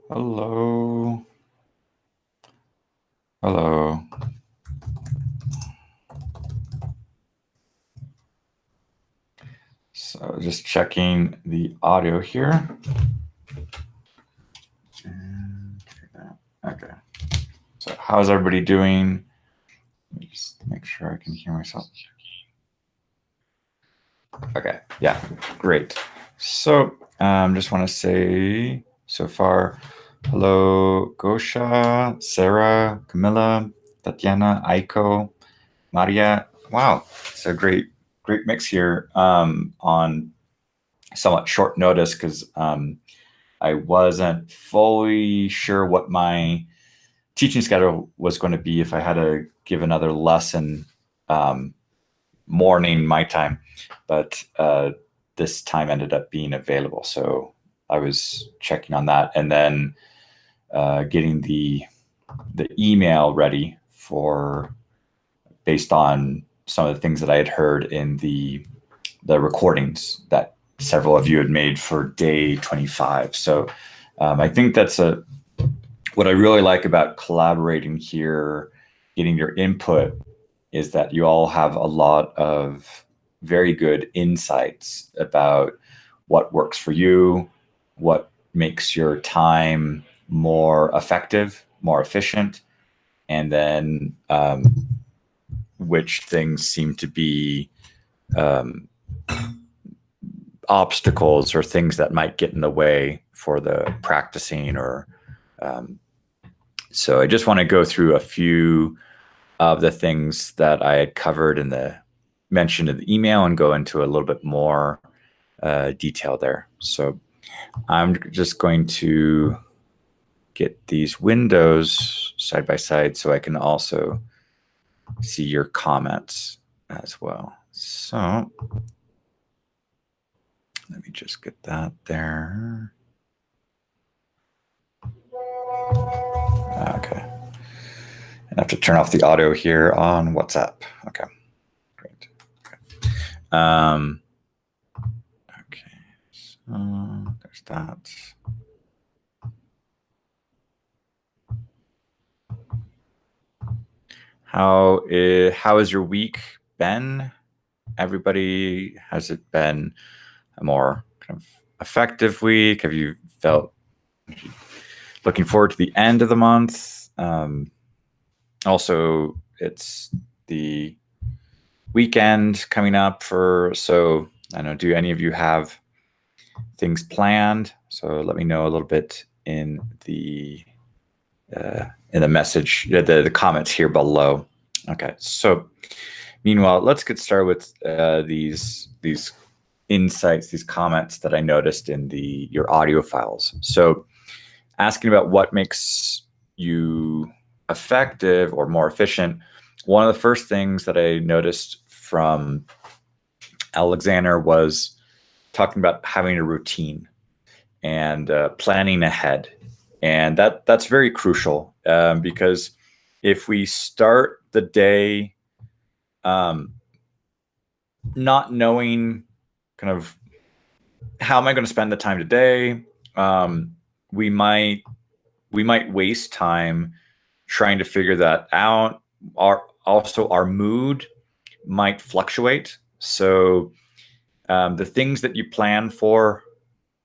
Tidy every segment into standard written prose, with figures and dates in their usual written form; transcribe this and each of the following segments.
Hello. Hello. So just checking the audio here. Okay. So how's everybody doing? Let me just make sure I can hear myself. Okay. Yeah, great. So just want to say so far, hello, Gosha, Sarah, Camilla, Tatiana, Aiko, Maria. Wow, it's a great mix here on somewhat short notice because I wasn't fully sure what my teaching schedule was going to be if I had to give another lesson morning my time, but this time ended up being available. So I was checking on that and then getting the email ready for based on some of the things that I had heard in the recordings that several of you had made for day 25. So I think that's what I really like about collaborating here, getting your input, is that you all have a lot of very good insights about what works for you, what makes your time more effective, more efficient, and then which things seem to be obstacles or things that might get in the way for the practicing or so I just want to go through a few of the things that I had covered in the mentioned in the email and go into a little bit more detail there. So I'm just going to get these windows side by side so I can also see your comments as well. So let me just get that there. Okay. I have to turn off the audio here on WhatsApp. Okay, great. Okay, so there's that. How has your week been? Everybody, has it been a more kind of effective week? Have you felt looking forward to the end of the month? Also, it's the weekend coming up so I don't know, do any of you have things planned? So let me know a little bit in the message, the comments here below. Okay, so meanwhile, let's get started with these insights, these comments that I noticed in your audio files. So asking about what makes you effective or more efficient. One of the first things that I noticed from Alexander was talking about having a routine and planning ahead. And that's very crucial because if we start the day not knowing kind of how am I going to spend the time today, we might waste time trying to figure that out. Our mood might fluctuate. So the things that you plan for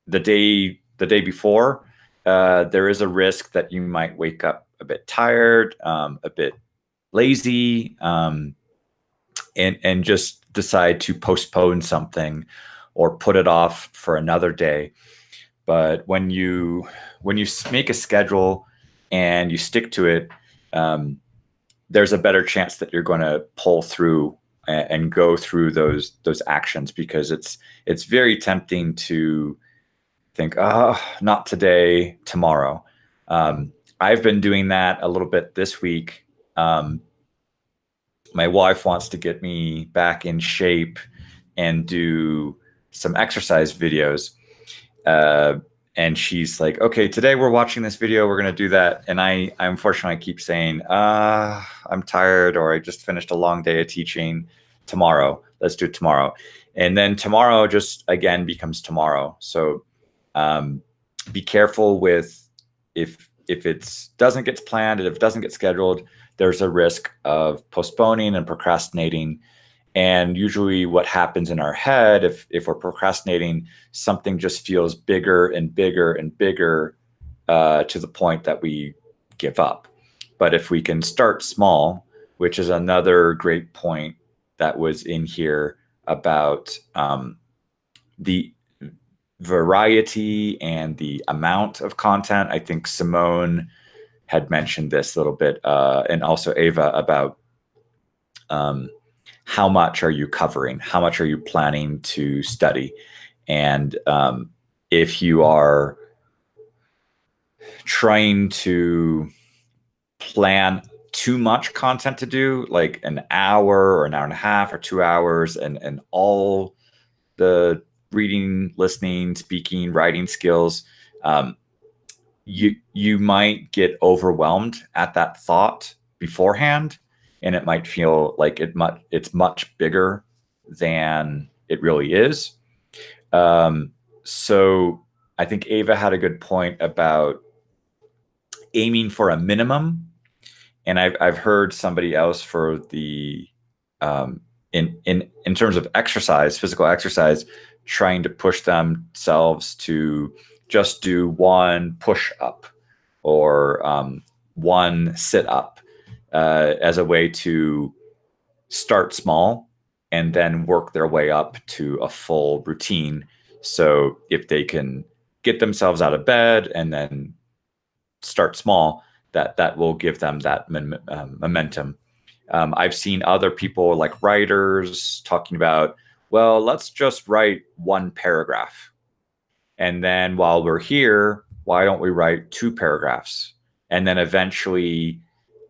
the day before, there is a risk that you might wake up a bit tired, a bit lazy, and just decide to postpone something or put it off for another day. But when you make a schedule and you stick to it, there's a better chance that you're going to pull through and go through those actions, because it's very tempting to think, oh, not today, tomorrow. I've been doing that a little bit this week. My wife wants to get me back in shape and do some exercise videos. And she's like, okay, today we're watching this video, we're going to do that. And I unfortunately keep saying, I'm tired, or I just finished a long day of teaching. Tomorrow, let's do it tomorrow. And then tomorrow just again becomes tomorrow. So be careful with if it doesn't get planned and if it doesn't get scheduled, there's a risk of postponing and procrastinating. And usually what happens in our head, if we're procrastinating, something just feels bigger and bigger and bigger to the point that we give up. But if we can start small, which is another great point that was in here about the variety and the amount of content. I think Simone had mentioned this a little bit, and also Ava, about how much are you covering? How much are you planning to study? And if you are trying to plan too much content to do, like an hour or an hour and a half or 2 hours, and all the reading, listening, speaking, writing skills, you might get overwhelmed at that thought beforehand, and it might feel like it's much bigger than it really is. So I think Ava had a good point about aiming for a minimum, and I've heard somebody else for the in terms of exercise, physical exercise, trying to push themselves to just do one push up or one sit up as a way to start small and then work their way up to a full routine. So if they can get themselves out of bed and then start small, that will give them that momentum. I've seen other people like writers talking about, well, let's just write one paragraph. And then while we're here, why don't we write 2 paragraphs? And then eventually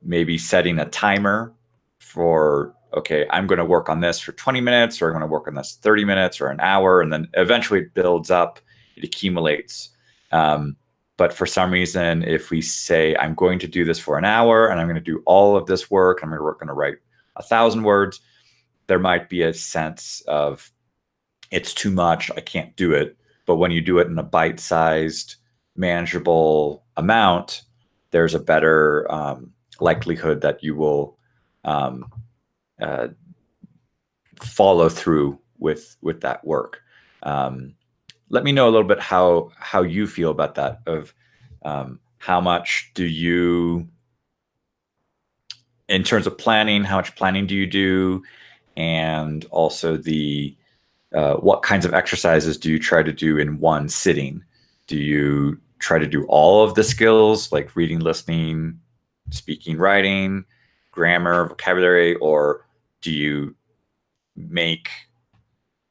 maybe setting a timer for, okay, I'm going to work on this for 20 minutes, or I'm going to work on this 30 minutes or an hour. And then eventually it builds up, it accumulates. But for some reason, if we say, I'm going to do this for an hour and I'm going to do all of this work, I'm going to write 1,000 words, there might be a sense of it's too much, I can't do it. But when you do it in a bite-sized, manageable amount, there's a better likelihood that you will follow through with that work. Let me know a little bit how you feel about that, of how much do you, in terms of planning, how much planning do you do? And also the what kinds of exercises do you try to do in one sitting? Do you try to do all of the skills like reading, listening, speaking, writing, grammar, vocabulary, or do you make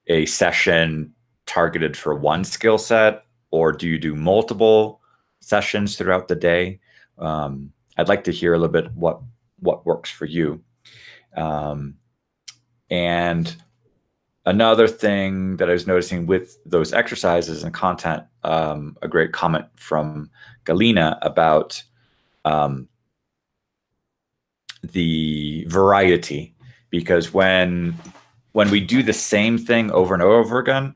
a session targeted for one skill set, or do you do multiple sessions throughout the day? I'd like to hear a little bit what works for you. And another thing that I was noticing with those exercises and content, a great comment from Galina about the variety, because when we do the same thing over and over again,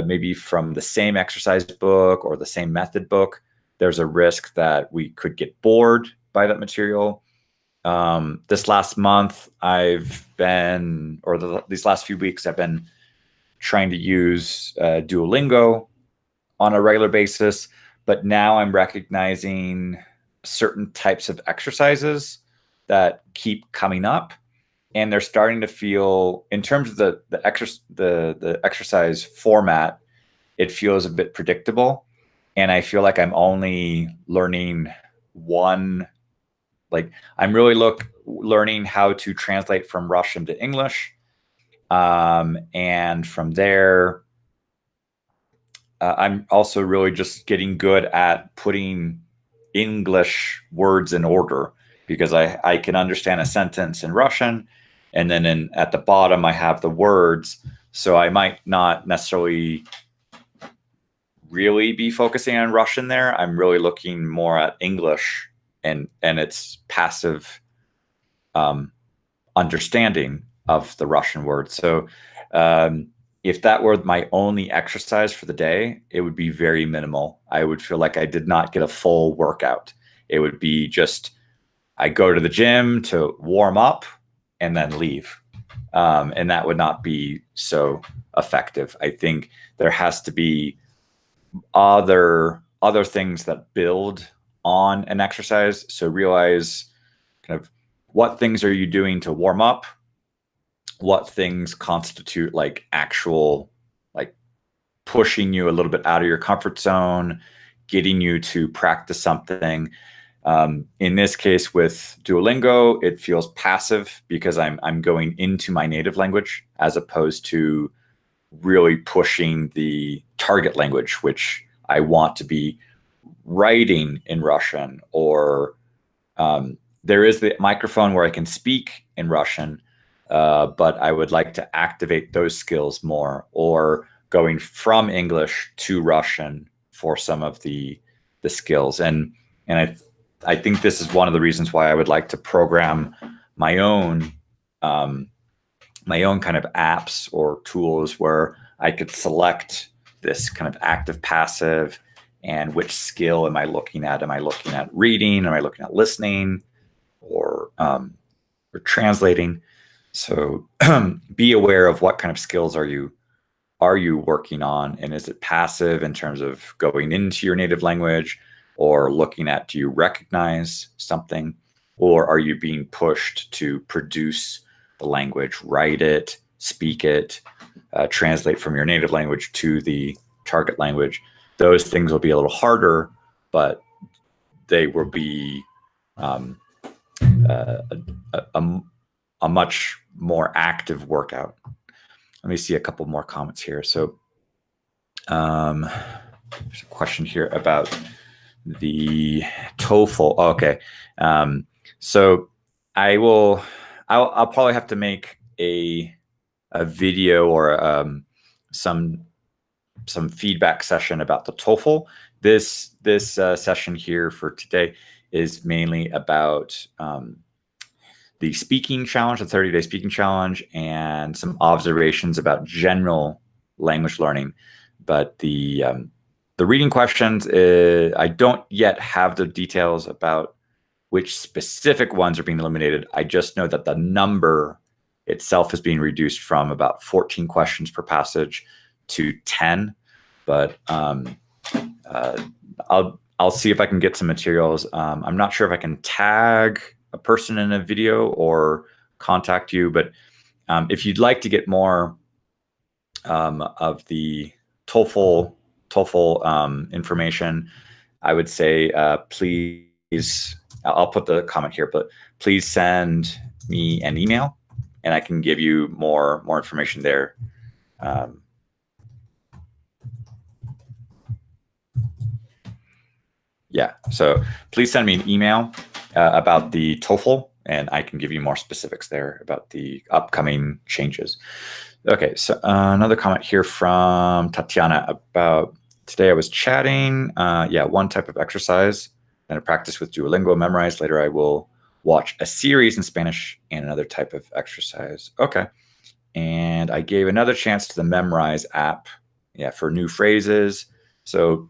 maybe from the same exercise book or the same method book, there's a risk that we could get bored by that material. This last month, these last few weeks, I've been trying to use Duolingo on a regular basis, but now I'm recognizing certain types of exercises that keep coming up, and they're starting to feel, in terms of the exercise format, it feels a bit predictable, and I feel like I'm only learning one. Like, I'm really learning how to translate from Russian to English, and from there, I'm also really just getting good at putting English words in order, because I can understand a sentence in Russian, and then at the bottom I have the words, so I might not necessarily really be focusing on Russian there. I'm really looking more at English and its passive understanding of the Russian word. So If that were my only exercise for the day, it would be very minimal. I would feel like I did not get a full workout. It would be just, I go to the gym to warm up and then leave. And that would not be so effective. I think there has to be other things that build on an exercise. So realize kind of what things are you doing to warm up, what things constitute like actual, like pushing you a little bit out of your comfort zone, getting you to practice something. In this case with Duolingo, it feels passive because I'm going into my native language as opposed to really pushing the target language, which I want to be writing in Russian, or there is the microphone where I can speak in Russian, but I would like to activate those skills more, or going from English to Russian for some of the skills. And I think this is one of the reasons why I would like to program my own kind of apps or tools where I could select this kind of active, passive, and which skill am I looking at? Am I looking at reading? Am I looking at listening, or translating? So be aware of what kind of skills are you working on, and is it passive in terms of going into your native language, or looking at, do you recognize something, or are you being pushed to produce the language, write it, speak it, translate from your native language to the target language? Those things will be a little harder, but they will be a much more active workout. Let me see a couple more comments here. So there's a question here about the TOEFL. Oh, okay. So I'll probably have to make a video or some feedback session about the TOEFL. This session here for today is mainly about the speaking challenge, the 30-day speaking challenge, and some observations about general language learning. But the reading questions, I don't yet have the details about which specific ones are being eliminated. I just know that the number itself is being reduced from about 14 questions per passage to 10. But I'll see if I can get some materials. I'm not sure if I can tag a person in a video or contact you, but if you'd like to get more of the TOEFL information, I would say please, I'll put the comment here, but please send me an email and I can give you more information there. Yeah, so please send me an email about the TOEFL, and I can give you more specifics there about the upcoming changes. Okay, so another comment here from Tatiana about today I was chatting. Yeah, one type of exercise, then a practice with Duolingo, memorize. Later I will watch a series in Spanish and another type of exercise. Okay, and I gave another chance to the Memrise app, yeah, for new phrases. So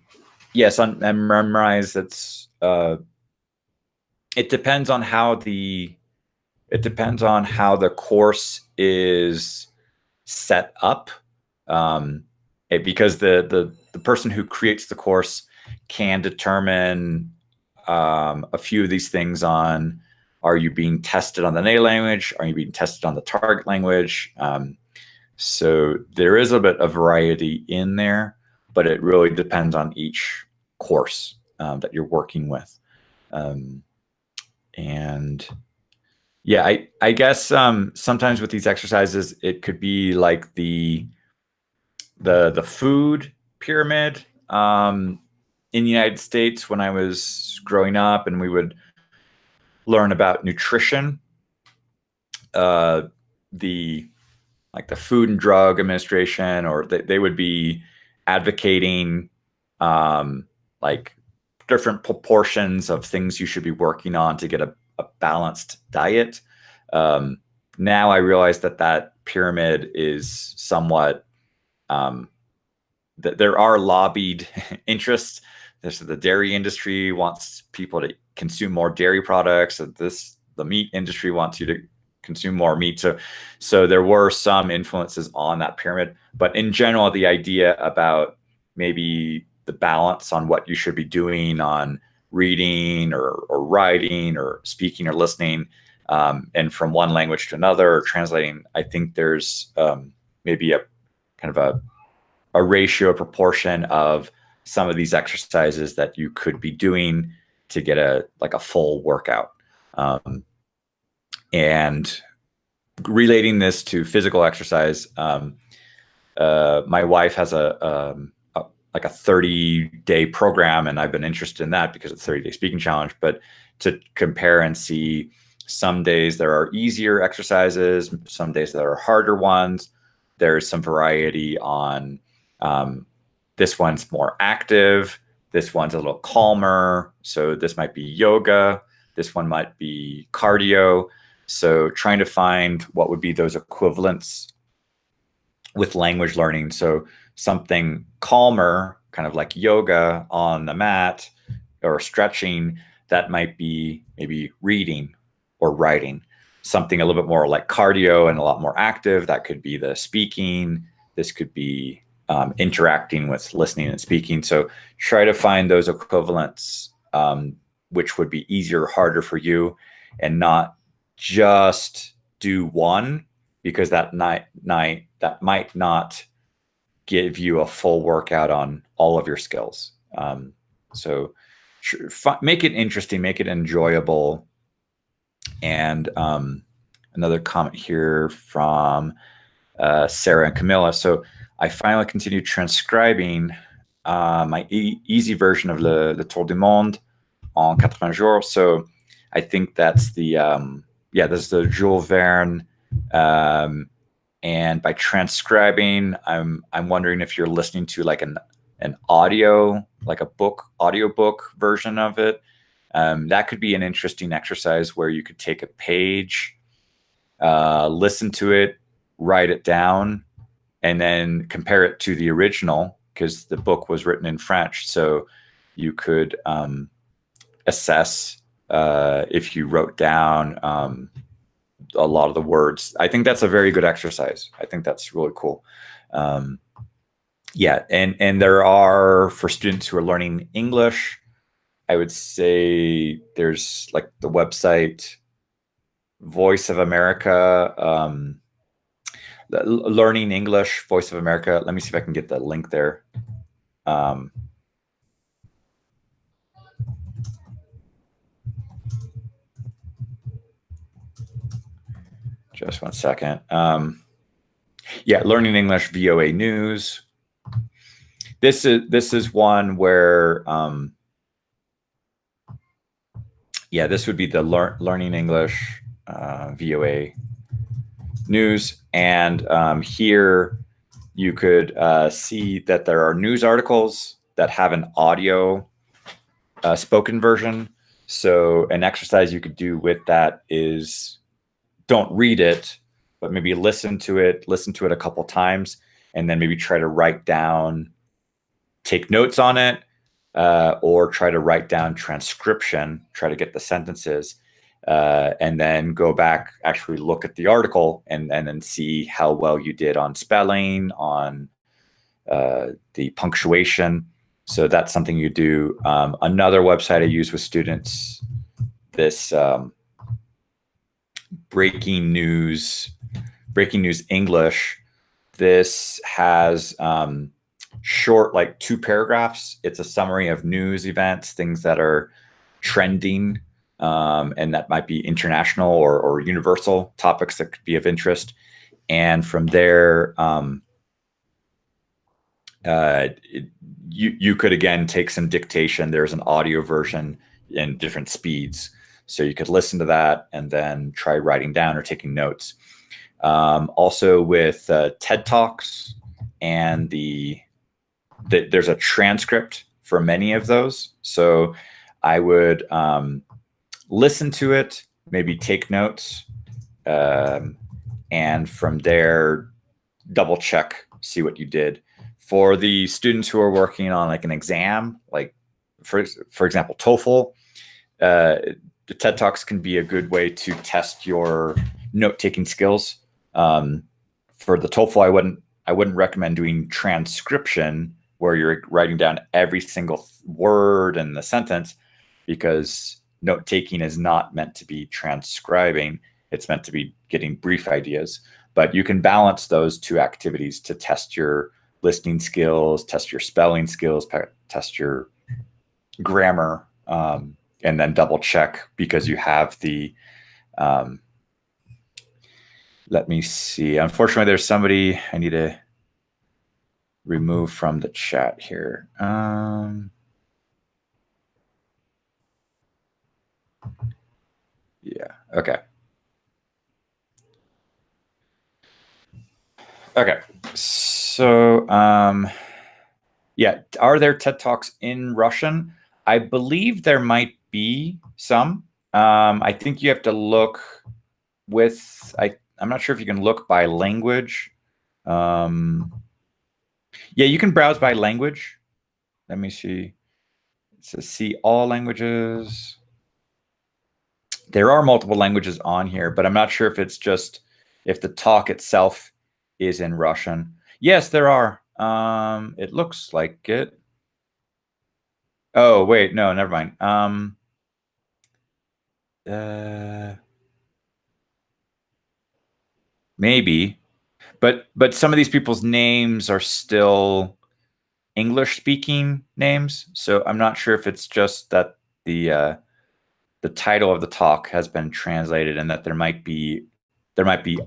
yes, on Memrise, that's it depends on how the course is set up, because the person who creates the course can determine a few of these things on, are you being tested on the native language? Are you being tested on the target language? So there is a bit of variety in there, but it really depends on each course that you're working with. And yeah, I guess sometimes with these exercises, it could be like the food pyramid in the United States when I was growing up, and we would learn about nutrition. The Food and Drug Administration, or they would be advocating like different proportions of things you should be working on to get a balanced diet. Now I realize that pyramid is somewhat, there are lobbied interests. The dairy industry wants people to consume more dairy products. The meat industry wants you to consume more meat. So there were some influences on that pyramid. But in general, the idea about maybe the balance on what you should be doing on reading or writing or speaking or listening, and from one language to another or translating, I think there's maybe a kind of a ratio, a proportion of some of these exercises that you could be doing to get a full workout. And relating this to physical exercise, my wife has a 30-day program, and I've been interested in that because it's a 30-day speaking challenge. But to compare and see, some days there are easier exercises, some days there are harder ones. There's some variety on this one's more active, this one's a little calmer. So this might be yoga, this one might be cardio. So trying to find what would be those equivalents with language learning. So something calmer, kind of like yoga on the mat or stretching, that might be maybe reading or writing. Something a little bit more like cardio and a lot more active, that could be the speaking. This could be interacting with listening and speaking. So try to find those equivalents, which would be easier or harder for you, and not just do one, because that might not give you a full workout on all of your skills. So make it interesting, make it enjoyable. And another comment here from Sarah and Camilla. So I finally continued transcribing my easy version of Le Tour du Monde en 80 jours. So I think that's the that's the Jules Verne. And by transcribing, I'm wondering if you're listening to like an audio, like a audiobook version of it. That could be an interesting exercise where you could take a page, listen to it, write it down, and then compare it to the original, because the book was written in French. So you could assess if you wrote down a lot of the words. I think that's a very good exercise. I think that's really cool. And there are, for students who are learning English, I would say there's like the website Voice of America, Learning English, Voice of America. Let me see if I can get the link there. Just one second. Learning English, VOA News. This is one where this would be the Learning English VOA News, and here you could see that there are news articles that have an audio spoken version. So an exercise you could do with that is, don't read it, but maybe listen to it a couple times, and then maybe try to write down, take notes on it, or try to write down transcription, try to get the sentences, and then go back, actually look at the article, and then see how well you did on spelling, on the punctuation. So that's something you do. Another website I use with students, this Breaking News English. This has short, like 2 paragraphs. It's a summary of news events, things that are trending, and that might be international or universal topics that could be of interest. And from there, you could again take some dictation. There's an audio version in different speeds, so you could listen to that and then try writing down or taking notes. Also with TED Talks, and there's a transcript for many of those. So I would listen to it, maybe take notes, and from there, double check, see what you did. For the students who are working on like an exam, like for example, TOEFL, the TED Talks can be a good way to test your note-taking skills. For the TOEFL, I wouldn't recommend doing transcription where you're writing down every single word in the sentence, because note-taking is not meant to be transcribing. It's meant to be getting brief ideas. But you can balance those two activities to test your listening skills, test your spelling skills, test your grammar, and then double check because you have the, let me see. Unfortunately, there's somebody I need to remove from the chat here. Yeah, okay. Okay, so yeah, are there TED Talks in Russian? I believe there might be some. I think you have to look with, I'm not sure if you can look by language. Yeah, you can browse by language. Let me see. It says see all languages. There are multiple languages on here, but I'm not sure if it's just if the talk itself is in Russian. Yes, there are. It looks like it. Oh, wait, no, never mind. Maybe, but some of these people's names are still English speaking names, so I'm not sure if it's just that the title of the talk has been translated and that there might be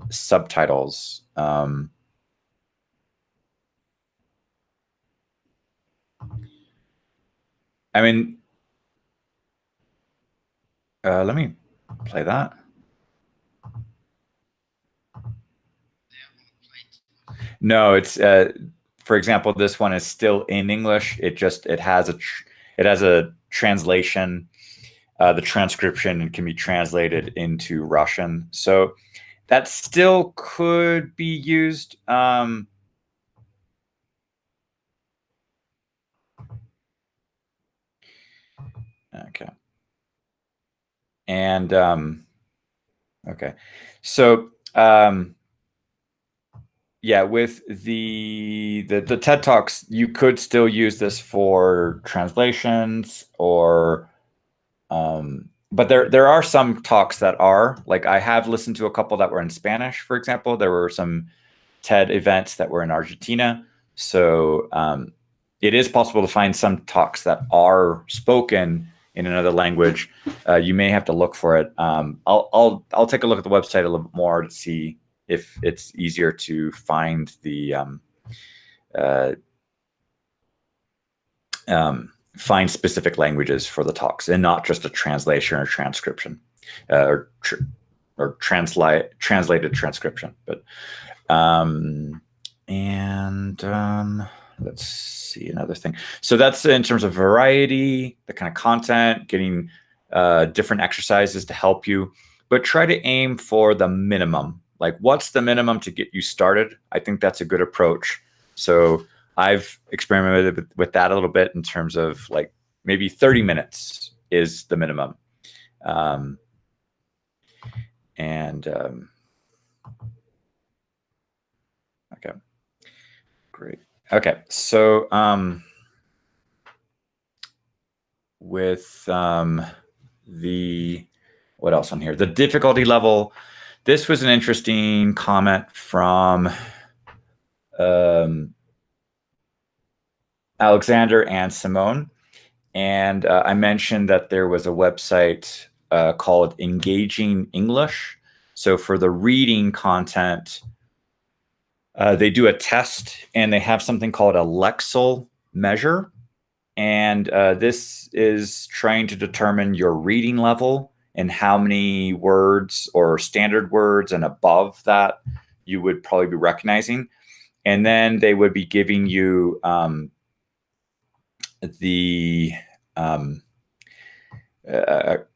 subtitles. I mean, let me play that. No, it's for example, this one is still in English. It has a translation. The transcription can be translated into Russian, so that still could be used. Okay, and okay, so yeah, with the TED Talks, you could still use this for translations or but there are some talks that are like, I have listened to a couple that were in Spanish, for example. There were some TED events that were in Argentina. So it is possible to find some talks that are spoken in another language. You may have to look for it. I'll take a look at the website a little bit more to see if it's easier to find the find specific languages for the talks and not just a translation or transcription or translated transcription. But let's see another thing. So that's in terms of variety, the kind of content, getting different exercises to help you, but try to aim for the minimum. Like, what's the minimum to get you started? I think that's a good approach. So I've experimented with that a little bit in terms of like maybe 30 minutes is the minimum. Okay, great. Okay, so with the, what else on here? The difficulty level. This was an interesting comment from Alexander and Simone. And I mentioned that there was a website called Engaging English. So for the reading content, they do a test and they have something called a Lexile measure. And this is trying to determine your reading level and how many words or standard words and above that you would probably be recognizing. And then they would be giving you the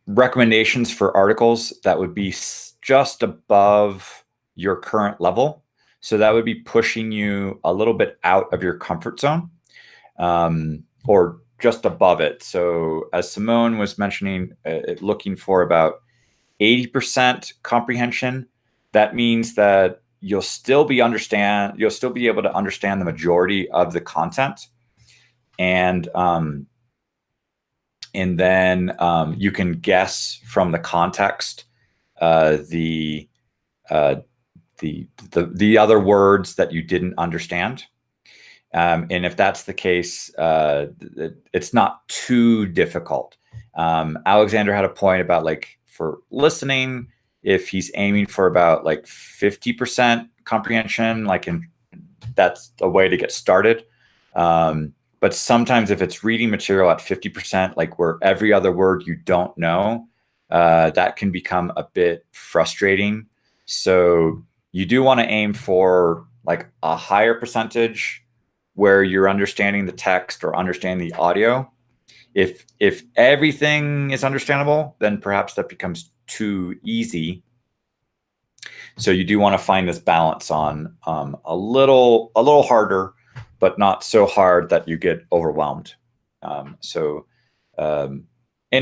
recommendations for articles that would be just above your current level. So that would be pushing you a little bit out of your comfort zone, or just above it. So as Simone was mentioning, looking for about 80% comprehension. That means that you'll still be able to understand the majority of the content, and then you can guess from the context the other words that you didn't understand. And if that's the case, it's not too difficult. Alexander had a point about, like, for listening, if he's aiming for about like 50% comprehension, that's a way to get started. But sometimes if it's reading material at 50%, like where every other word you don't know, that can become a bit frustrating. So you do want to aim for like a higher percentage where you're understanding the text or understanding the audio. If everything is understandable, then perhaps that becomes too easy. So you do want to find this balance on a little harder, but not so hard that you get overwhelmed. And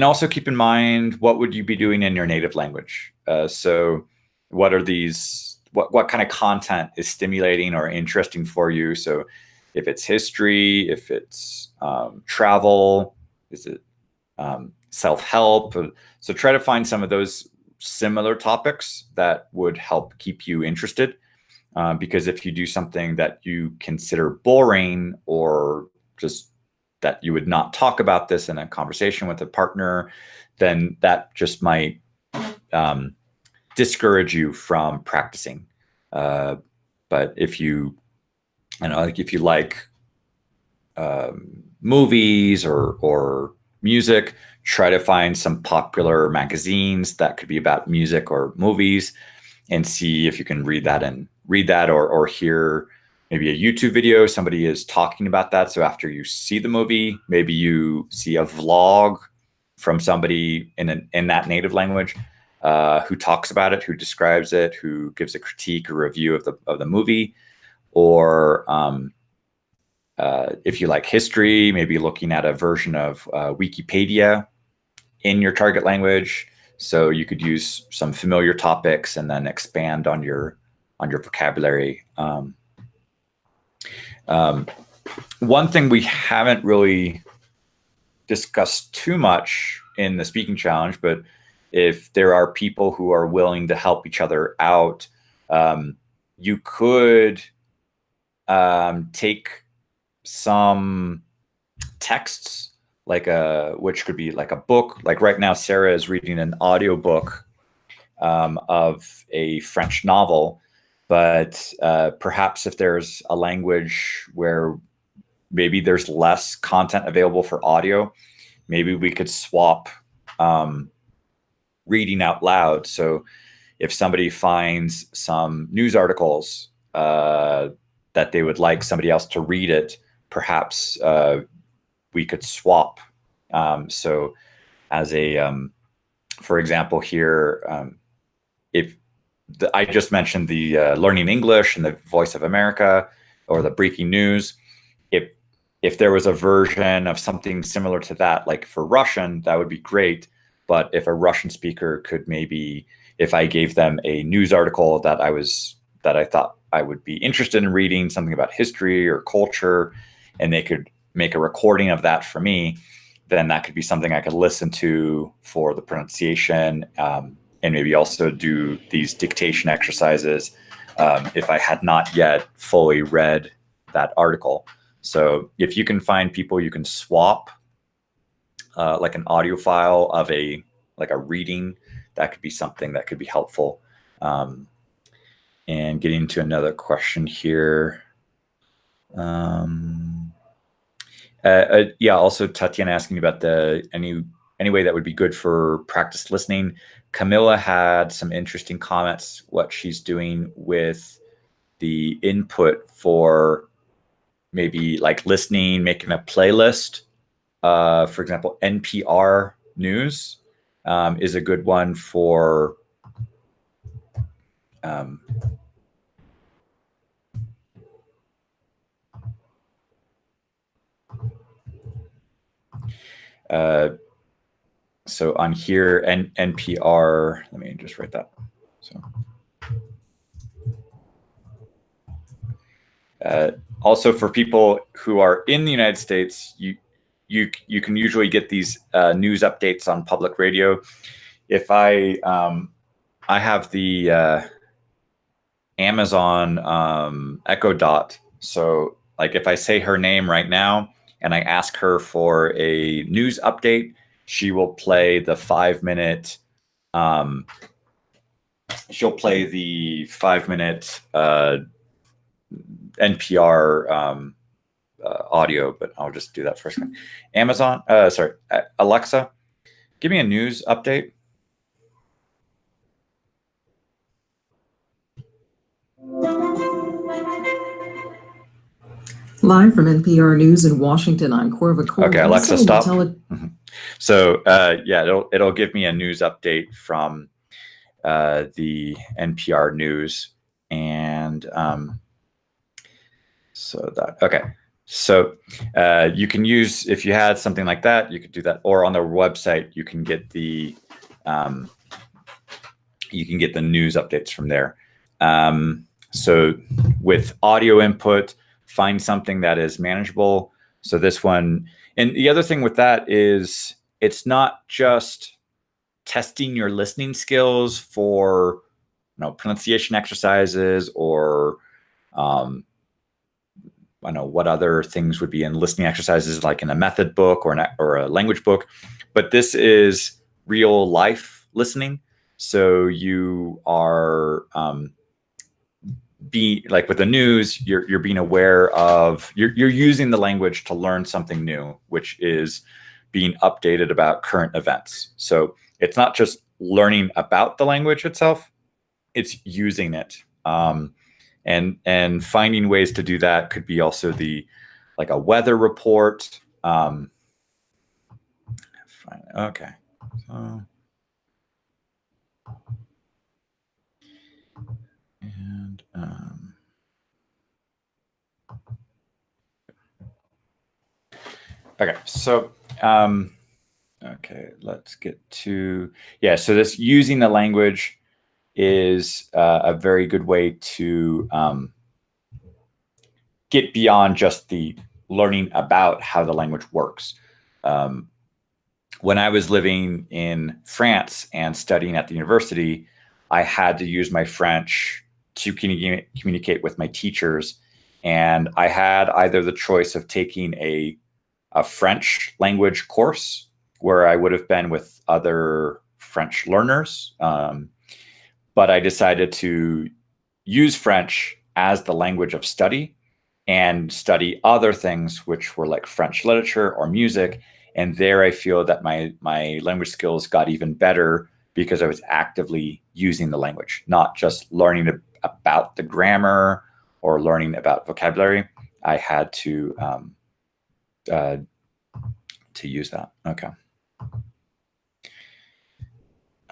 also keep in mind, what would you be doing in your native language? So what are these, what kind of content is stimulating or interesting for you? So if it's history, if it's travel, is it self-help? So try to find some of those similar topics that would help keep you interested. Because if you do something that you consider boring, or just that you would not talk about this in a conversation with a partner, then that just might discourage you from practicing. But if you like movies or music, try to find some popular magazines that could be about music or movies, and see if you can read that or hear maybe a YouTube video, somebody is talking about that. So after you see the movie, maybe you see a vlog from somebody in that native language, who talks about it, who describes it, who gives a critique or review of the movie. Or if you like history, maybe looking at a version of Wikipedia in your target language. So you could use some familiar topics and then expand on your vocabulary. One thing we haven't really discussed too much in the speaking challenge, but if there are people who are willing to help each other out, you could take some texts, which could be like a book. Like right now, Sarah is reading an audiobook of a French novel, but perhaps if there's a language where maybe there's less content available for audio, maybe we could swap reading out loud. So if somebody finds some news articles that they would like somebody else to read it, perhaps we could swap. So as for example here, I just mentioned the Learning English and the Voice of America, or the Breaking News. If there was a version of something similar to that, like for Russian, that would be great. But if a Russian speaker could, maybe if I gave them a news article that I thought I would be interested in reading, something about history or culture, and they could make a recording of that for me, then that could be something I could listen to for the pronunciation, and maybe also do these dictation exercises if I had not yet fully read that article. So if you can find people you can swap like an audio file of a reading, that could be something that could be helpful. And getting to another question here. Also Tatiana asking about any way that would be good for practice listening. Camilla had some interesting comments, what she's doing with the input for maybe like listening, making a playlist. For example, NPR News is a good one for So on here, NPR, let me just write that. So also for people who are in the United States, you can usually get these news updates on public radio. If I have the Amazon Echo Dot, so like if I say her name right now and I ask her for a news update, she will play the 5-minute. She'll play the 5-minute NPR audio, but I'll just do that first. Amazon, sorry, Alexa, give me a news update. Live from NPR News in Washington, I'm Corva Cole. Okay, Alexa, stop. So yeah, it'll give me a news update from the NPR News, and so that okay. So you can use, if you had something like that, you could do that, or on their website you can get the news updates from there. So with audio input, find something that is manageable. So this one, and the other thing with that is it's not just testing your listening skills for pronunciation exercises or I don't know what other things would be in listening exercises, like in a method book or a language book, but this is real life listening. So you are like with the news, you're being aware of, you're using the language to learn something new, which is being updated about current events. So it's not just learning about the language itself, it's using it. And finding ways to do that could be also like a weather report. Okay. So, and okay. So okay, let's get to so this using the language is a very good way to get beyond just the learning about how the language works. When I was living in France and studying at the university, I had to use my French to communicate with my teachers. And I had either the choice of taking a French language course where I would have been with other French learners. But I decided to use French as the language of study and study other things, which were like French literature or music. And there I feel that my language skills got even better because I was actively using the language, not just learning about the grammar or learning about vocabulary. I had to use that. Okay.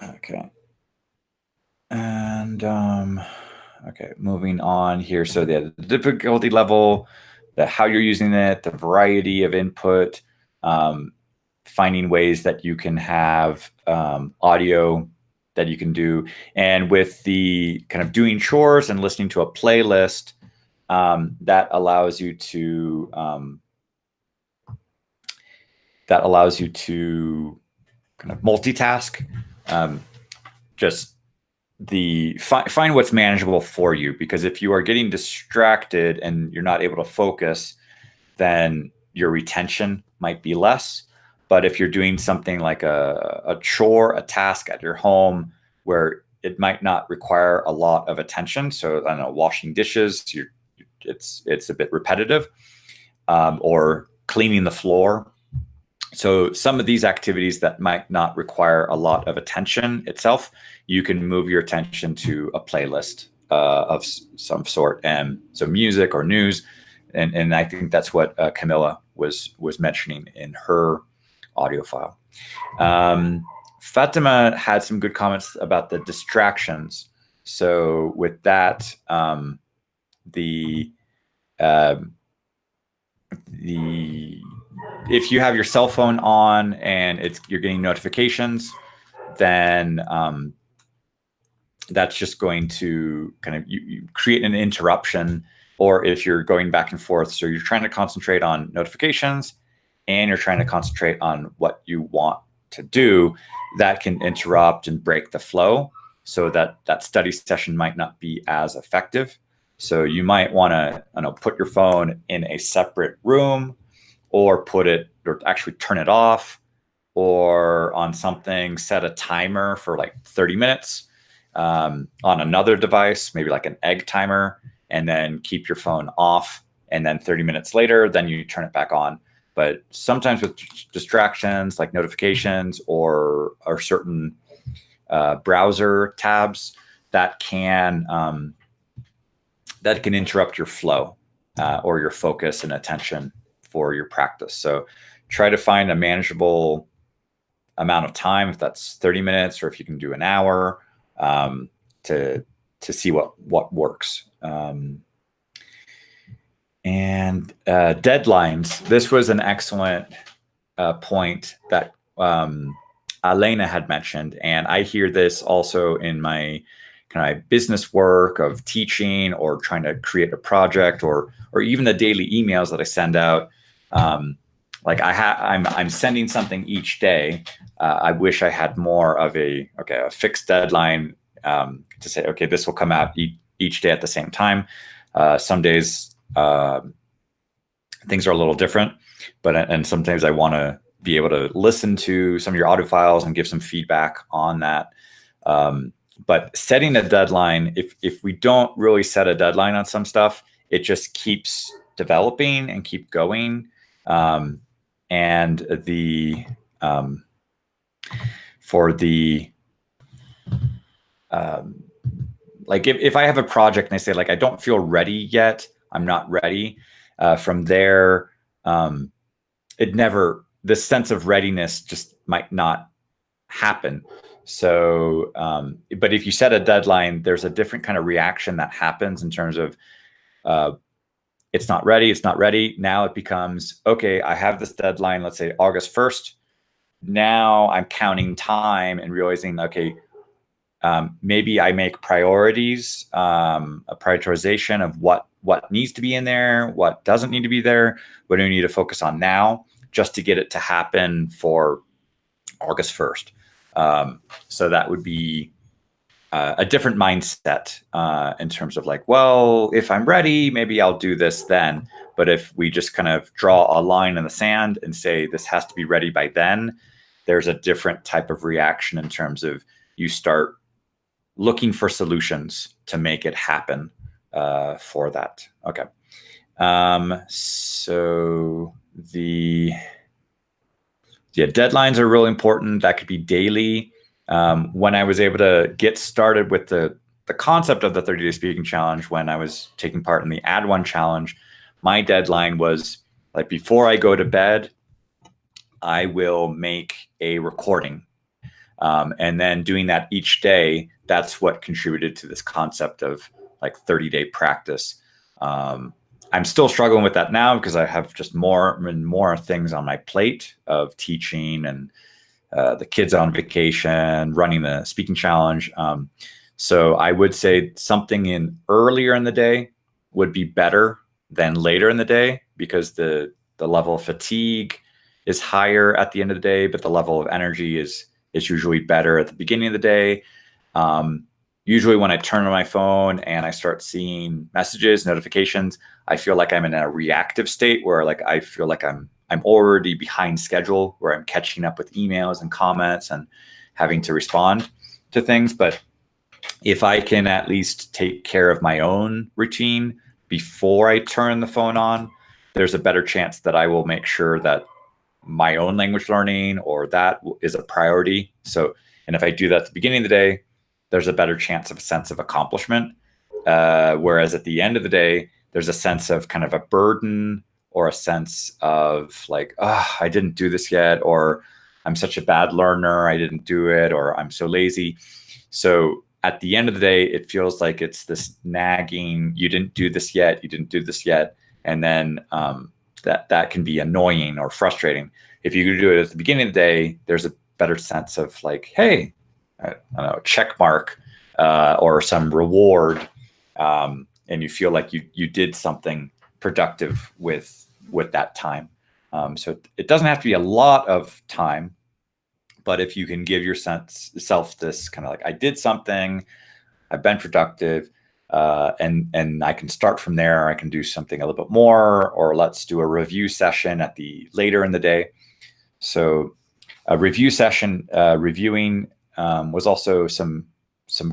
Okay. And okay, moving on here. So the difficulty level, how you're using it, the variety of input, finding ways that you can have audio that you can do. And with the kind of doing chores and listening to a playlist, that allows you to kind of multitask. Just find what's manageable for you, because if you are getting distracted and you're not able to focus, then your retention might be less. But if you're doing something like a chore, a task at your home where it might not require a lot of attention, so I don't know, washing dishes, it's a bit repetitive, or cleaning the floor. So some of these activities that might not require a lot of attention itself, you can move your attention to a playlist of some sort, and so music or news, and I think that's what Camilla was mentioning in her audio file. Fatima had some good comments about the distractions. So with that, if you have your cell phone on and you're getting notifications, then that's just going to kind of you create an interruption. Or if you're going back and forth, so you're trying to concentrate on notifications and you're trying to concentrate on what you want to do, that can interrupt and break the flow, so that study session might not be as effective. So you might want to put your phone in a separate room, or actually turn it off, or on something, set a timer for like 30 minutes on another device, maybe like an egg timer, and then keep your phone off. And then 30 minutes later, then you turn it back on. But sometimes with distractions like notifications or certain browser tabs, that can interrupt your flow or your focus and attention for your practice. So try to find a manageable amount of time, if that's 30 minutes or if you can do an hour, to see what works. And deadlines. This was an excellent point that Elena had mentioned, and I hear this also in my kind of business work of teaching or trying to create a project, or even the daily emails that I send out. Like I'm sending something each day. I wish I had more of a fixed deadline to say, okay, this will come out each day at the same time. Some days things are a little different, and sometimes I want to be able to listen to some of your audio files and give some feedback on that. But setting a deadline, if we don't really set a deadline on some stuff, it just keeps developing and keep going. And like if I have a project and I say like, I don't feel ready yet, I'm not ready. From there, this sense of readiness just might not happen. So, but if you set a deadline, there's a different kind of reaction that happens in terms of, it's not ready. It's not ready. Now it becomes, okay, I have this deadline, let's say August 1st. Now I'm counting time and realizing, okay, maybe I make priorities, a prioritization of what needs to be in there, what doesn't need to be there, what do we need to focus on now, just to get it to happen for August 1st. So that would be a different mindset in terms of like, well, if I'm ready, maybe I'll do this then. But if we just kind of draw a line in the sand and say this has to be ready by then, there's a different type of reaction in terms of you start looking for solutions to make it happen for that. Okay. So deadlines are really important. That could be daily. When I was able to get started with the concept of the 30-day speaking challenge, when I was taking part in the Add One challenge, my deadline was like, before I go to bed, I will make a recording. And then doing that each day, that's what contributed to this concept of like 30-day practice. I'm still struggling with that now because I have just more and more things on my plate of teaching and the kids on vacation, running the speaking challenge. So I would say something earlier in the day would be better than later in the day, because the level of fatigue is higher at the end of the day, but the level of energy is usually better at the beginning of the day. Usually when I turn on my phone and I start seeing messages, notifications, I feel like I'm in a reactive state where like I feel like I'm already behind schedule, where I'm catching up with emails and comments and having to respond to things. But if I can at least take care of my own routine before I turn the phone on, there's a better chance that I will make sure that my own language learning or that is a priority. So, and if I do that at the beginning of the day, there's a better chance of a sense of accomplishment. Whereas at the end of the day, there's a sense of kind of a burden, or a sense of like, oh, I didn't do this yet, or I'm such a bad learner, I didn't do it, or I'm so lazy. So at the end of the day, it feels like it's this nagging, you didn't do this yet, you didn't do this yet. And then that can be annoying or frustrating. If you do it at the beginning of the day, there's a better sense of like, hey, I don't know, check mark or some reward, and you feel like you did something productive with that time. So it doesn't have to be a lot of time, but if you can give yourself this kind of like, I did something, I've been productive, and I can start from there. I can do something a little bit more, or let's do a review session at the later in the day. So a review session, reviewing was also some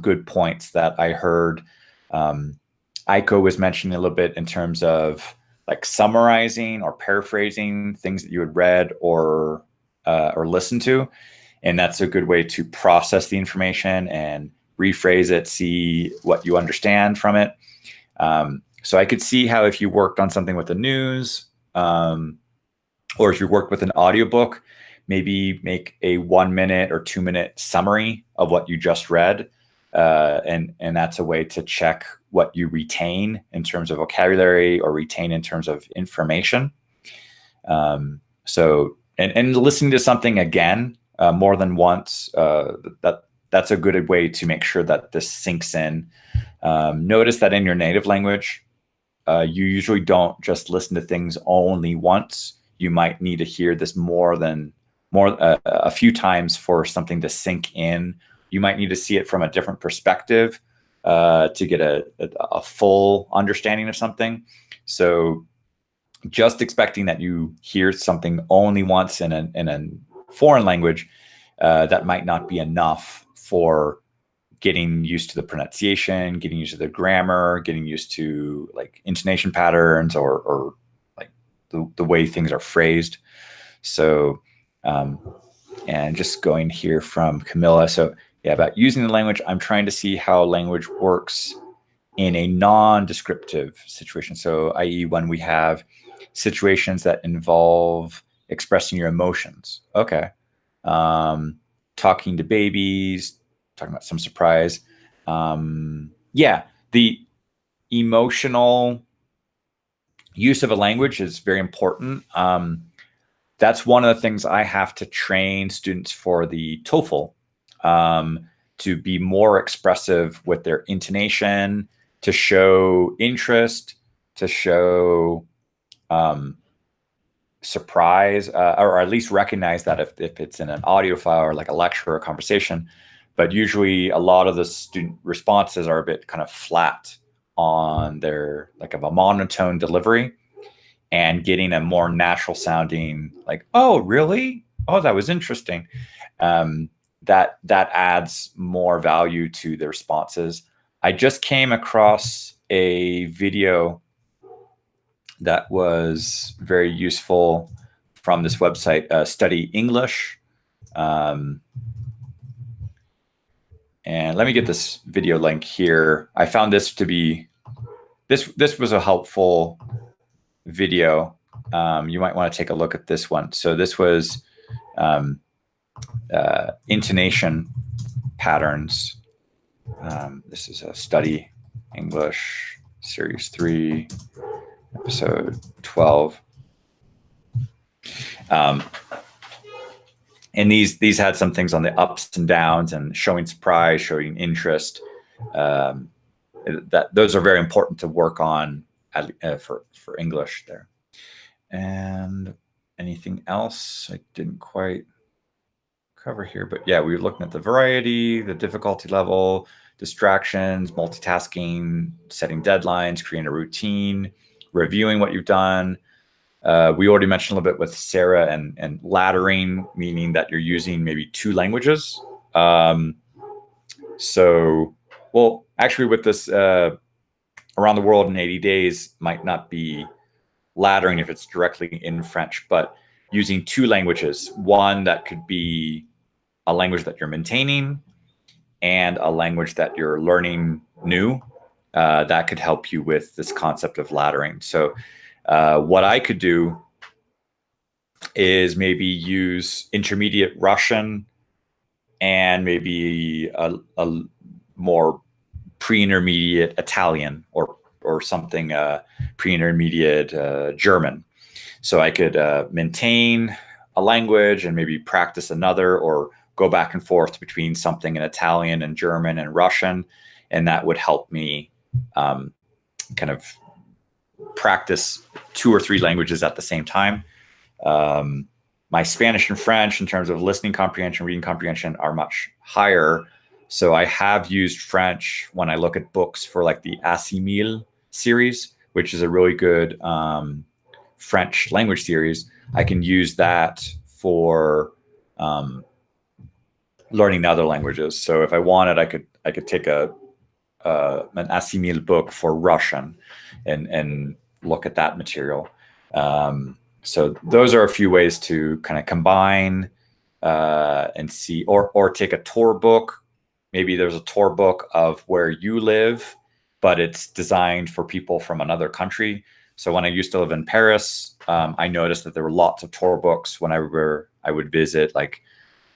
good points that I heard. Aiko was mentioning a little bit in terms of like summarizing or paraphrasing things that you had read or listened to. And that's a good way to process the information and rephrase it, see what you understand from it. So I could see how if you worked on something with the news, or if you worked with an audiobook, maybe make a 1 minute or 2 minute summary of what you just read. And that's a way to check what you retain in terms of vocabulary or retain in terms of information. So listening to something again more than once, that's a good way to make sure that this sinks in. Notice that in your native language, you usually don't just listen to things only once. You might need to hear this a few times for something to sink in. You might need to see it from a different perspective to get a full understanding of something. So just expecting that you hear something only once in a foreign language, that might not be enough for getting used to the pronunciation, getting used to the grammar, getting used to like intonation patterns or like the way things are phrased. So, and just going here from Camilla. So yeah, about using the language, I'm trying to see how language works in a non-descriptive situation. So i.e. when we have situations that involve expressing your emotions. Okay. Talking to babies, talking about some surprise. Yeah, the emotional use of a language is very important. That's one of the things I have to train students for the TOEFL, to be more expressive with their intonation, to show interest, to show surprise, or at least recognize that if it's in an audio file or like a lecture or a conversation. But usually a lot of the student responses are a bit kind of flat on their like of a monotone delivery, and getting a more natural sounding like, oh, really? Oh, that was interesting. That adds more value to the responses. I just came across a video that was very useful from this website, Study English. And let me get this video link here. I found this to be, this was a helpful video. You might want to take a look at this one. So this was intonation patterns. This is a Study English Series 3, Episode 12. And these had some things on the ups and downs and showing surprise, showing interest. Those are very important to work on for English there. And anything else I didn't quite cover here, but yeah, we were looking at the variety, the difficulty level, distractions, multitasking, setting deadlines, creating a routine, reviewing what you've done. We already mentioned a little bit with Sarah and laddering, meaning that you're using maybe 2 languages. So, well, actually with this around the world in 80 days might not be laddering if it's directly in French, but using 2 languages, one that could be a language that you're maintaining and a language that you're learning new, that could help you with this concept of laddering. So what I could do is maybe use intermediate Russian and maybe a more pre-intermediate Italian or something pre-intermediate German. So I could maintain a language and maybe practice another, or go back and forth between something in Italian and German and Russian. And that would help me kind of practice 2 or 3 languages at the same time. My Spanish and French, in terms of listening comprehension, reading comprehension, are much higher. So I have used French when I look at books for like the Assimil series, which is a really good French language series. I can use that for learning other languages. So if I wanted, I could take an Assimil book for Russian and look at that material. So those are a few ways to kind of combine and see, or take a tour book. Maybe there's a tour book of where you live, but it's designed for people from another country. So when I used to live in Paris, I noticed that there were lots of tour books when I would visit like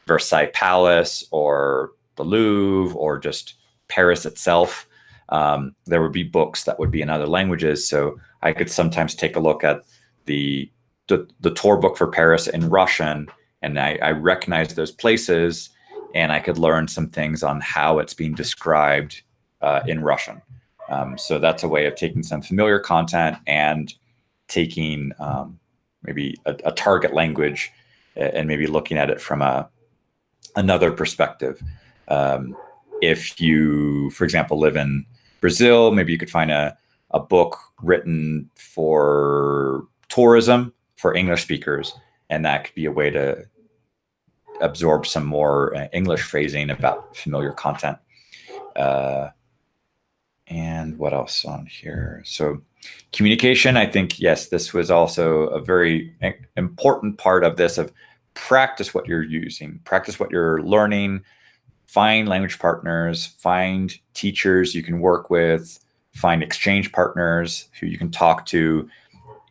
Versailles Palace or the Louvre or just Paris itself. There would be books that would be in other languages. So I could sometimes take a look at the tour book for Paris in Russian, and I recognize those places, and I could learn some things on how it's being described in Russian. So that's a way of taking some familiar content and taking maybe a target language and maybe looking at it from another perspective. If you, for example, live in Brazil, maybe you could find a book written for tourism for English speakers, and that could be a way to absorb some more English phrasing about familiar content. And what else on here? So communication, I think, yes, this was also a very important part of this, of practice what you're using, practice what you're learning, find language partners, find teachers you can work with, find exchange partners who you can talk to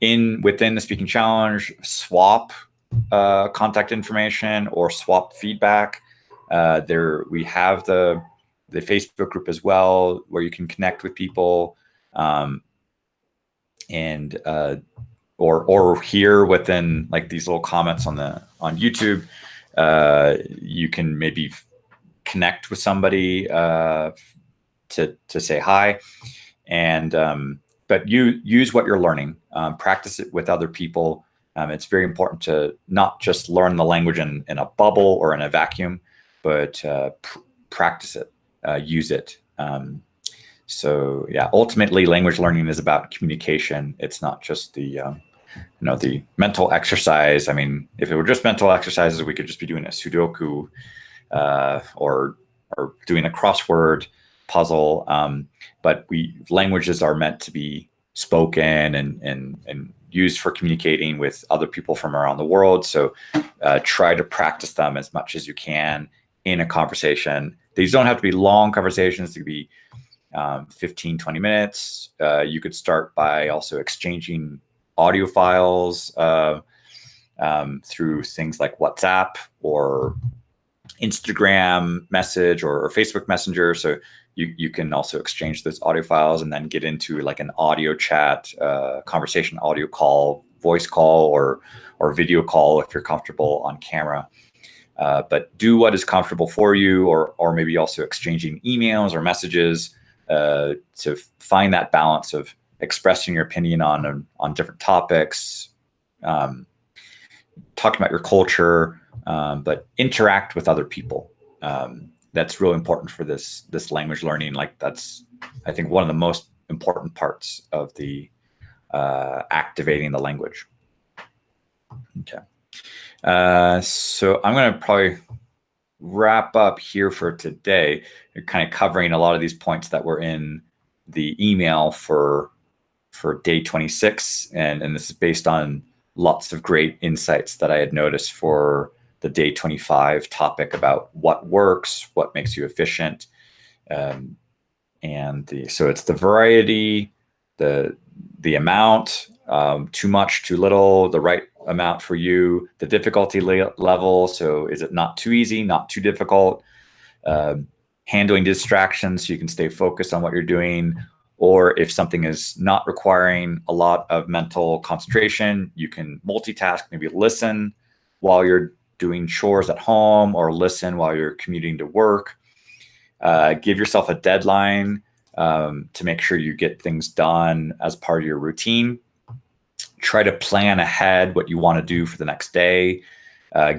within the Speaking Challenge, swap contact information or swap feedback. We have the Facebook group as well, where you can connect with people, and or here within like these little comments on YouTube, you can maybe connect with somebody to say hi, and but you use what you're learning, practice it with other people. It's very important to not just learn the language in a bubble or in a vacuum, but practice it, use it. So yeah, ultimately language learning is about communication. It's not just the mental exercise. I mean, if it were just mental exercises, we could just be doing a Sudoku or doing a crossword puzzle. But languages are meant to be spoken and used for communicating with other people from around the world. So try to practice them as much as you can in a conversation. These don't have to be long conversations. They could be 15, 20 minutes. You could start by also exchanging audio files through things like WhatsApp or Instagram message or Facebook Messenger. So you can also exchange those audio files and then get into like an audio chat, conversation, audio call, voice call, or video call if you're comfortable on camera. But do what is comfortable for you, or maybe also exchanging emails or messages to find that balance of expressing your opinion on different topics, talking about your culture, but interact with other people. That's really important for this language learning. Like that's, I think, one of the most important parts of the activating the language. Okay. So I'm going to probably wrap up here for today. We're kind of covering a lot of these points that were in the email for day 26. And this is based on lots of great insights that I had noticed for the day 25 topic about what works, what makes you efficient. So it's the variety, the amount, too much, too little, the right amount for you, the difficulty level. So is it not too easy, not too difficult? Handling distractions so you can stay focused on what you're doing, Or if something is not requiring a lot of mental concentration, you can multitask, maybe listen while you're doing chores at home or listen while you're commuting to work. Give yourself a deadline to make sure you get things done as part of your routine. Try to plan ahead what you want to do for the next day.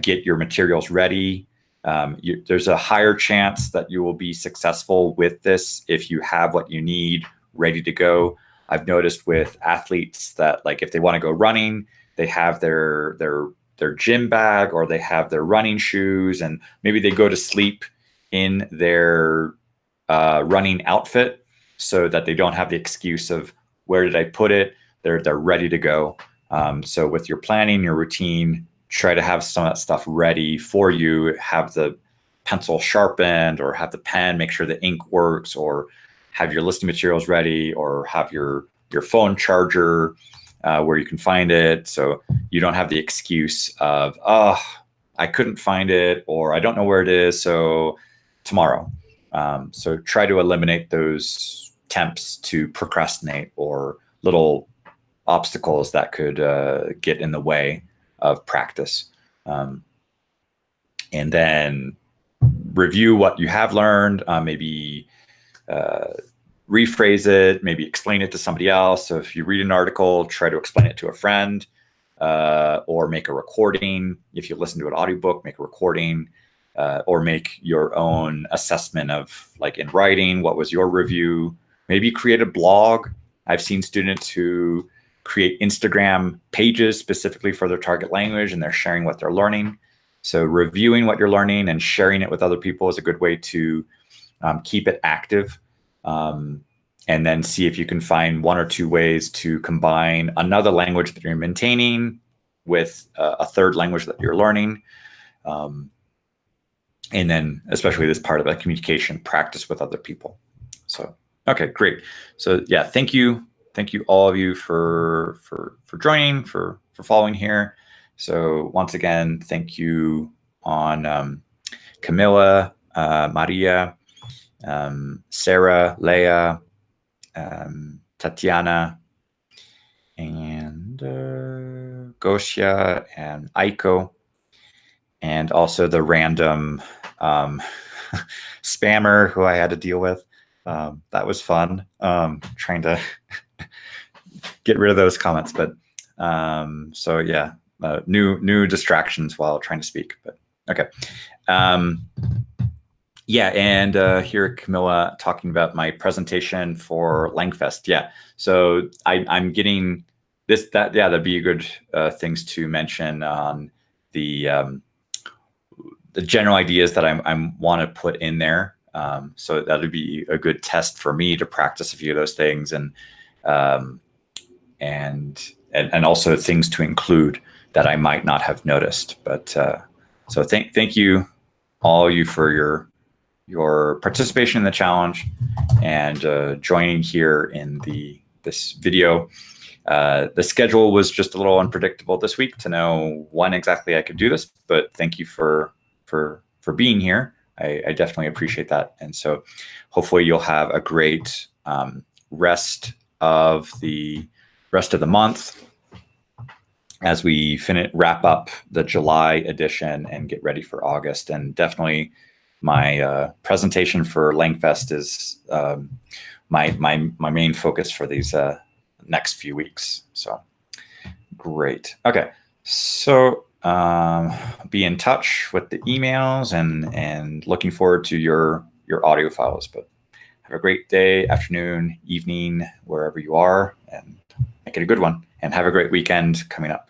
Get your materials ready. There's a higher chance that you will be successful with this if you have what you need ready to go. I've noticed with athletes that, like, if they want to go running, they have their gym bag, or they have their running shoes, and maybe they go to sleep in their running outfit so that they don't have the excuse of where did I put it. They're ready to go. So with your planning, your routine, try to have some of that stuff ready for you. Have the pencil sharpened, or have the pen, make sure the ink works, or have your listing materials ready, or have your phone charger where you can find it, so you don't have the excuse of, oh, I couldn't find it, or I don't know where it is, so tomorrow. So try to eliminate those attempts to procrastinate or little obstacles that could get in the way of practice. And then review what you have learned, maybe rephrase it, maybe explain it to somebody else. So if you read an article, try to explain it to a friend, or make a recording. If you listen to an audiobook, make a recording, or make your own assessment of, like, in writing, what was your review? Maybe create a blog. I've seen students who create Instagram pages specifically for their target language, and they're sharing what they're learning. So reviewing what you're learning and sharing it with other people is a good way to keep it active. And then see if you can find one or two ways to combine another language that you're maintaining with a third language that you're learning. And then especially this part about communication, practice with other people. So, okay, great. So yeah, thank you. Thank you, all of you, for joining, for following here. So once again, thank you on Camilla, Maria, Sarah, Leah, Tatiana, and Gosia, and Aiko, and also the random spammer who I had to deal with. That was fun, trying to get rid of those comments. But so yeah, new distractions while trying to speak. But okay. Yeah, and here Camilla talking about my presentation for Langfest. Yeah, so I'm getting this, that, yeah, that'd be a good things to mention on the general ideas that I want to put in there. So that would be a good test for me to practice a few of those things, and also things to include that I might not have noticed. But so thank you, all of you, for your participation in the challenge and joining here in this video. The schedule was just a little unpredictable this week to know when exactly I could do this, but thank you for being here. I definitely appreciate that. And so hopefully you'll have a great rest of the month as we wrap up the July edition and get ready for August. And definitely my presentation for Langfest is my main focus for these next few weeks. So great. Okay, so be in touch with the emails and looking forward to your audio files. But have a great day, afternoon, evening, wherever you are, and make it a good one. And have a great weekend coming up.